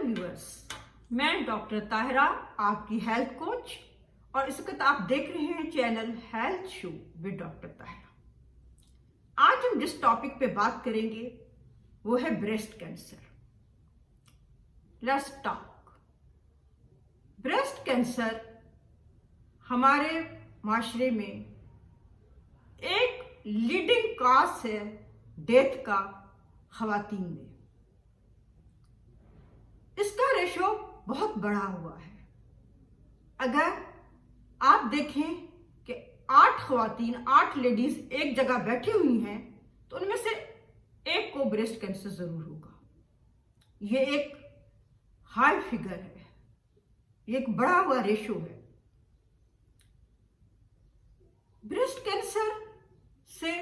Viewers, मैं doctor Tahira, आपकी health coach, और इस वक्त आप देख रहे हैं channel health show with doctor Tahira. आज हम जिस टॉपिक पे बात करेंगे वो है breast cancer. Let's talk. Breast cancer हमारे माशरे में एक लीडिंग कॉज है डेथ का खवातीन में। इसका रेशो बहुत बढ़ा हुआ है। अगर आप देखें कि 8 खवातीन, 8 लेडीज एक जगह बैठी हुई हैं तो उनमें से एक को ब्रेस्ट कैंसर जरूर होगा। ये एक हाई फिगर है, ये एक बढ़ा हुआ रेशो है। ब्रेस्ट कैंसर से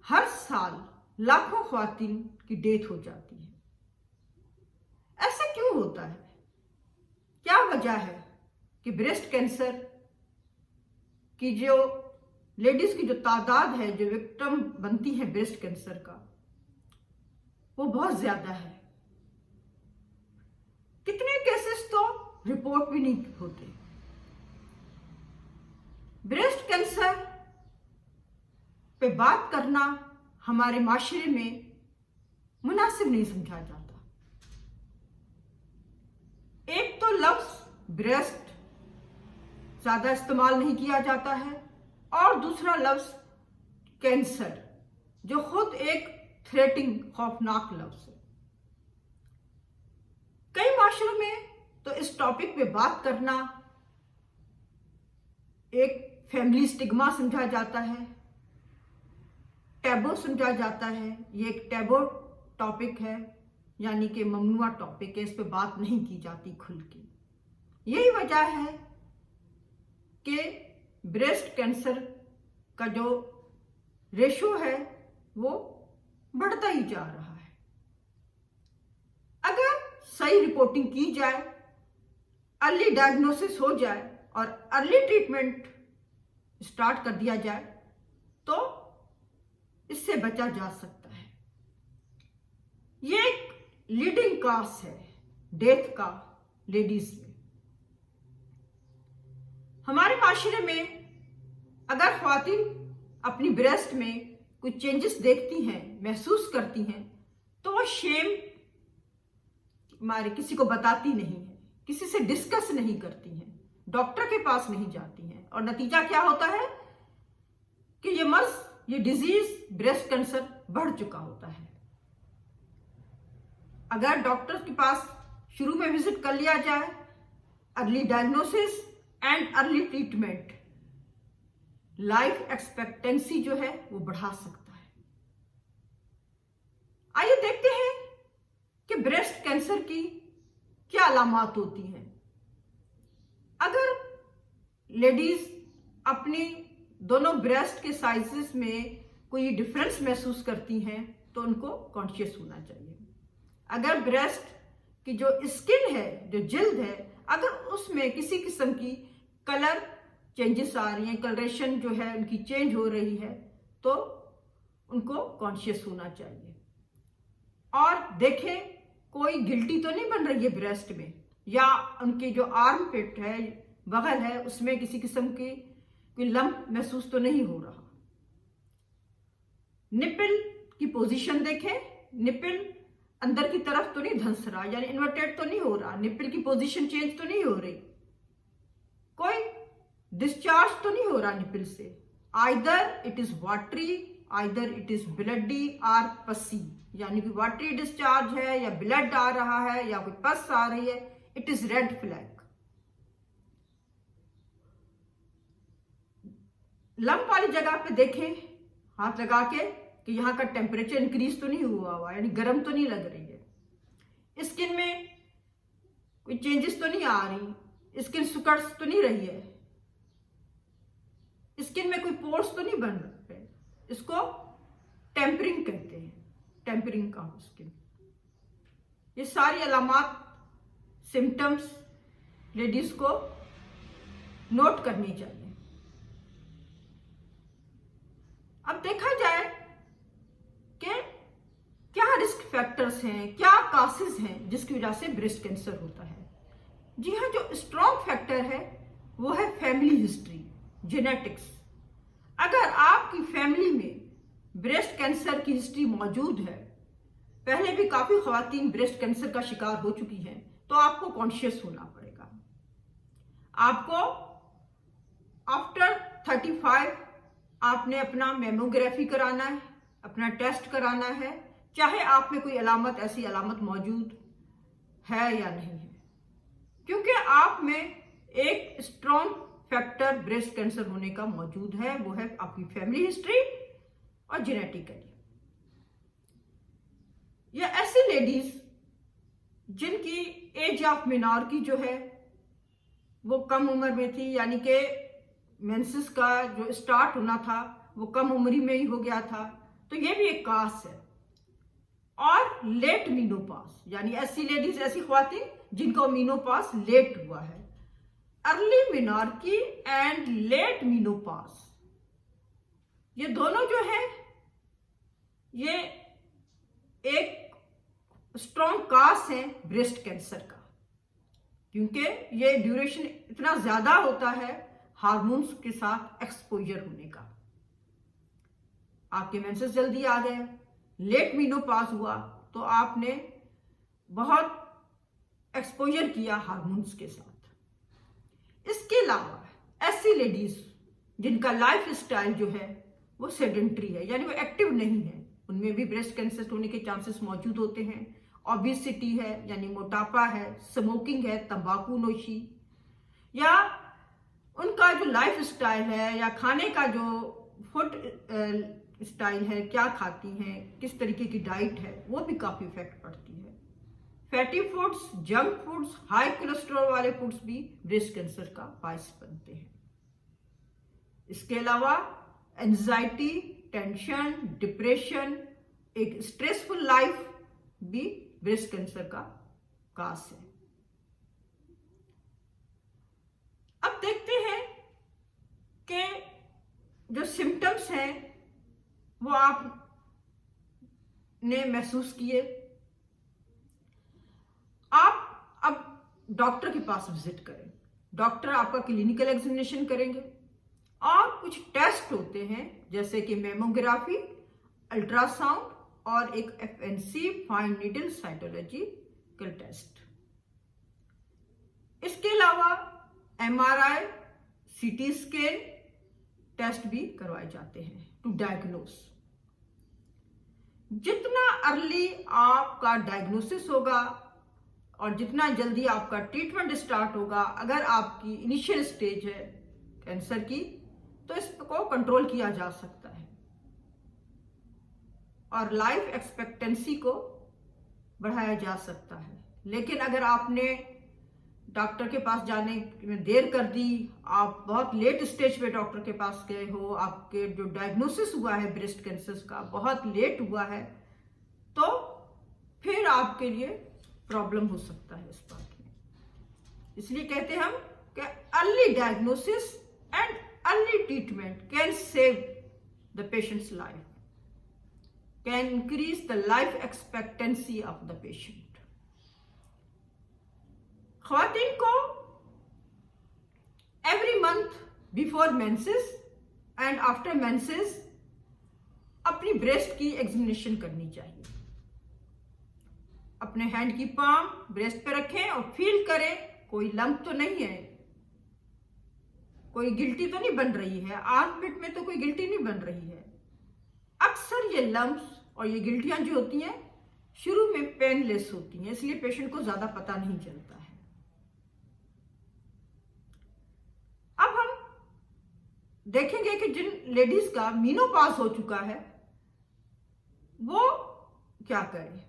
हर साल लाखों खवातीन की डेथ हो जाती है। ऐसा क्यों होता है? क्या वजह है कि ब्रेस्ट कैंसर की जो लेडीज की जो तादाद है, जो विक्टिम बनती है ब्रेस्ट कैंसर का, वो बहुत ज्यादा है। कितने केसेस तो रिपोर्ट भी नहीं होते। ब्रेस्ट कैंसर पे बात करना हमारे माशरे में मुनासिब नहीं समझा जाता। एक तो लफ्ज ब्रेस्ट ज्यादा इस्तेमाल नहीं किया जाता है, और दूसरा लफ्ज कैंसर जो खुद एक थ्रेटिंग, खौफनाक लफ्ज है। कई माशरों में तो इस टॉपिक पे बात करना एक फैमिली स्टिग्मा समझा जाता है, टैबू समझा जाता है। ये एक टैबू टॉपिक है, यानी कि ममनुआ टॉपिक है, इस पे बात नहीं की जाती खुल के। यही वजह है कि ब्रेस्ट कैंसर का जो रेशो है वो बढ़ता ही जा रहा है। अगर सही रिपोर्टिंग की जाए, अर्ली डायग्नोसिस हो जाए और अर्ली ट्रीटमेंट स्टार्ट कर दिया जाए तो इससे बचा जा सकता है। ये एक लीडिंग कॉज है डेथ का लेडीज में। हमारे माशरे में अगर ख्वातीन अपनी ब्रेस्ट में कुछ चेंजेस देखती हैं, महसूस करती हैं, तो वो शेम हमारे किसी को बताती नहीं है, किसी से डिस्कस नहीं करती हैं, डॉक्टर के पास नहीं जाती हैं, और नतीजा क्या होता है कि ये मर्ज, ये डिजीज, ब्रेस्ट कैंसर बढ़ चुका होता है। अगर डॉक्टर के पास शुरू में विजिट कर लिया जाए, early diagnosis and early treatment life expectancy जो है वो बढ़ा सकता है। आइए देखते हैं कि ब्रेस्ट कैंसर की क्या अलामात होती हैं। अगर लेडीज अपनी दोनों ब्रेस्ट के साइजेस में कोई डिफरेंस महसूस करती हैं तो उनको कॉन्शियस होना चाहिए। अगर ब्रेस्ट की जो स्किन है, जो जिल्द है, अगर उसमें किसी किस्म की कलर चेंजेस आ रही हैं, कलरेशन जो है उनकी चेंज हो रही है, तो उनको कॉन्शियस होना चाहिए। और देखें कोई गिल्टी तो नहीं बन रही है ब्रेस्ट में, या उनकी जो आर्म पिट है, बगल है, उसमें किसी किस्म की कोई लंप महसूस तो नहीं हो रहा। निपल की पोजीशन देखें, निपल अंदर की तरफ तो नहीं धंस रहा, यानी इन्वर्टेड तो नहीं हो रहा, निपल की पोजीशन चेंज तो नहीं हो रही, कोई डिस्चार्ज तो नहीं हो रहा निपल से। Either it is watery, either it is bloody और पसी, यानी कि वाटरी डिस्चार्ज है या ब्लड आ रहा है या कोई पस आ रही है, it is red flag. Lump वाली जगह पे देखें हाथ लगा के कि यहाँ का टेम्परेचर इंक्रीज तो नहीं हुआ, यानी गर्म तो नहीं लग रही है, स्किन में कोई चेंजेस तो नहीं आ रही, स्किन सुकड़ तो नहीं रही है, स्किन में कोई पोर्स तो नहीं बन रहे। इसको टेम्परिंग कहते हैं, टेम्परिंग का स्किन। ये सारी अलामात, सिम्टम्स लेडीज को नोट करनी चाहिए। अब देखा जाए कि क्या रिस्क फैक्टर्स हैं, क्या कासेस हैं जिसकी वजह से ब्रेस्ट कैंसर होता है। जी हाँ, जो स्ट्रॉन्ग फैक्टर है वो है फैमिली हिस्ट्री, जेनेटिक्स। अगर आपकी फैमिली में ब्रेस्ट कैंसर की हिस्ट्री मौजूद है, पहले भी काफी खवातीन ब्रेस्ट कैंसर का शिकार हो चुकी हैं, तो आपको कॉन्शियस होना पड़ेगा। आपको आफ्टर 35 आपने अपना मेमोग्राफी कराना है, अपना टेस्ट कराना है, चाहे आप में कोई अलामत, ऐसी अलामत मौजूद है या नहीं है, क्योंकि आप में एक स्ट्रॉन्ग फैक्टर ब्रेस्ट कैंसर होने का मौजूद है, वो है आपकी फैमिली हिस्ट्री और जेनेटिकली। या ऐसी लेडीज जिनकी एज ऑफ मेनॉर्की जो है वो कम उम्र में थी, यानी कि मेंसेस का जो स्टार्ट होना था वो कम उम्र में ही हो गया था, तो ये भी एक कास है। और लेट मीनोपॉज, यानी ऐसी लेडीज, ऐसी ख्वातीन जिनका मीनोपॉज लेट हुआ है। अर्ली मेनॉर्की एंड लेट मीनोपॉज, ये दोनों जो है ये एक स्ट्रॉन्ग कास है ब्रेस्ट कैंसर का, क्योंकि ये ड्यूरेशन इतना ज्यादा होता है हार्मोन्स के साथ एक्सपोजर होने का। आपके मेंसेस जल्दी आ गए, लेट मीनोपॉज हुआ, तो आपने बहुत एक्सपोजर किया हार्मोन्स के साथ। इसके अलावा ऐसी लेडीज जिनका लाइफ स्टाइल जो है वो सेडेंट्री है, यानी वो एक्टिव नहीं है, उनमें भी ब्रेस्ट कैंसर होने के चांसेस मौजूद होते हैं। ओबेसिटी है, यानी मोटापा है, स्मोकिंग है, तंबाकू नोशी, या उनका जो लाइफ स्टाइल है या खाने का जो फूड स्टाइल है, क्या खाती हैं, किस तरीके की डाइट है, वो भी काफी इफेक्ट पड़ती है। Fatty foods, junk foods, high cholesterol वाले फूड्स भी ब्रेस्ट कैंसर का बायस बनते हैं। इसके अलावा एंजाइटी, टेंशन, डिप्रेशन, एक स्ट्रेसफुल लाइफ भी ब्रेस्ट कैंसर का कास है। अब देखते हैं कि जो सिम्टम्स हैं वो आपने महसूस किए। आप अब डॉक्टर के पास विजिट करें, डॉक्टर आपका क्लिनिकल एग्जामिनेशन करेंगे और कुछ टेस्ट होते हैं जैसे कि मेमोग्राफी, अल्ट्रासाउंड और एक FNC fine needle cytological test. इसके अलावा MRI, CT स्कैन टेस्ट भी करवाए जाते हैं टू डायग्नोस। जितना अर्ली आपका डायग्नोसिस होगा और जितना जल्दी आपका ट्रीटमेंट स्टार्ट होगा, अगर आपकी इनिशियल स्टेज है कैंसर की, तो इसको कंट्रोल किया जा सकता है और लाइफ एक्सपेक्टेंसी को बढ़ाया जा सकता है। लेकिन अगर आपने डॉक्टर के पास जाने में देर कर दी, आप बहुत लेट स्टेज पे डॉक्टर के पास गए हो, आपके जो डायग्नोसिस हुआ है ब्रेस्ट कैंसर का बहुत लेट हुआ है, तो फिर आपके लिए प्रॉब्लम हो सकता है इस बात में। इसलिए कहते हैं हम कि early diagnosis and early treatment can save the patients life, can increase the life expectancy of the patient. ख्वातीन को every month before menses and after menses अपनी ब्रेस्ट की एग्जामिनेशन करनी चाहिए। अपने हैंड की पाम ब्रेस्ट पे रखें और फील करें कोई लंप तो नहीं है, कोई गिल्टी तो नहीं बन रही है, आर्मपिट में तो कोई गिल्टी नहीं बन रही है। अक्सर ये लंप्स और ये गिल्टियां जो होती हैं शुरू में पेनलेस होती हैं, इसलिए पेशेंट को ज्यादा पता नहीं चलता है। अब हम देखेंगे कि जिन लेडीज का मीनोपॉज हो चुका है वो क्या करें।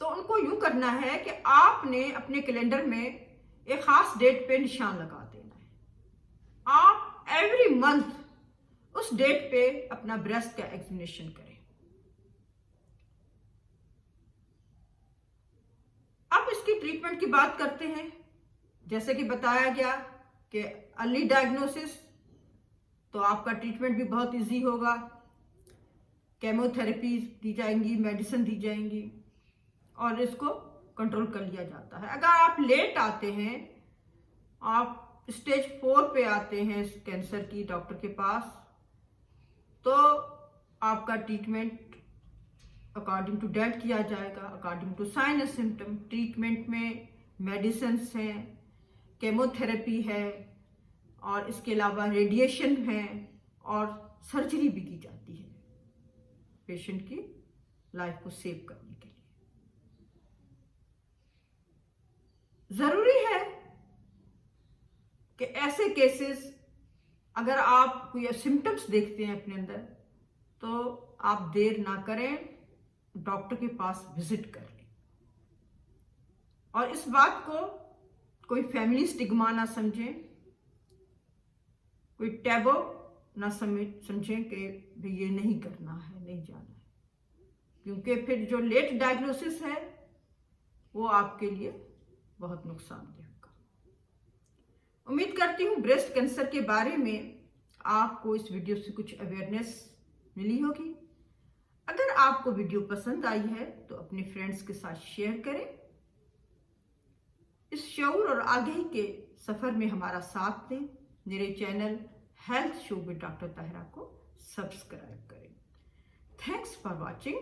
तो उनको यूं करना है कि आपने अपने कैलेंडर में एक खास डेट पे निशान लगा देना है। आप एवरी मंथ उस डेट पे अपना ब्रेस्ट का एग्जामिनेशन करें। अब इसकी ट्रीटमेंट की बात करते हैं। जैसे कि बताया गया कि अर्ली डायग्नोसिस, तो आपका ट्रीटमेंट भी बहुत इजी होगा। केमोथेरेपी दी जाएंगी, मेडिसिन दी जाएंगी और इसको कंट्रोल कर लिया जाता है। अगर आप लेट आते हैं, आप स्टेज 4 पे आते हैं कैंसर की डॉक्टर के पास, तो आपका ट्रीटमेंट अकॉर्डिंग टू डेट किया जाएगा, according to sign and symptom. Treatment में मेडिसिन हैं, केमोथेरेपी है और इसके अलावा रेडिएशन है और सर्जरी भी की जाती है पेशेंट की लाइफ को सेव करने के लिए। जरूरी है कि ऐसे केसेस अगर आप कोई सिम्टम्स देखते हैं अपने अंदर, तो आप देर ना करें, डॉक्टर के पास विजिट कर लें। और इस बात को कोई फैमिली स्टिग्मा ना समझें, कोई टैबू ना समझें कि भाई ये नहीं करना है, नहीं जाना है, क्योंकि फिर जो लेट डायग्नोसिस है वो आपके लिए बहुत नुकसानदेह होगा। उम्मीद करती हूँ ब्रेस्ट कैंसर के बारे में आपको इस वीडियो से कुछ अवेयरनेस मिली होगी। अगर आपको वीडियो पसंद आई है तो अपने फ्रेंड्स के साथ शेयर करें। इस शऊर और आगाही के सफर में हमारा साथ दें। मेरे channel health show with doctor Tahira को सब्सक्राइब करें। Thanks for watching.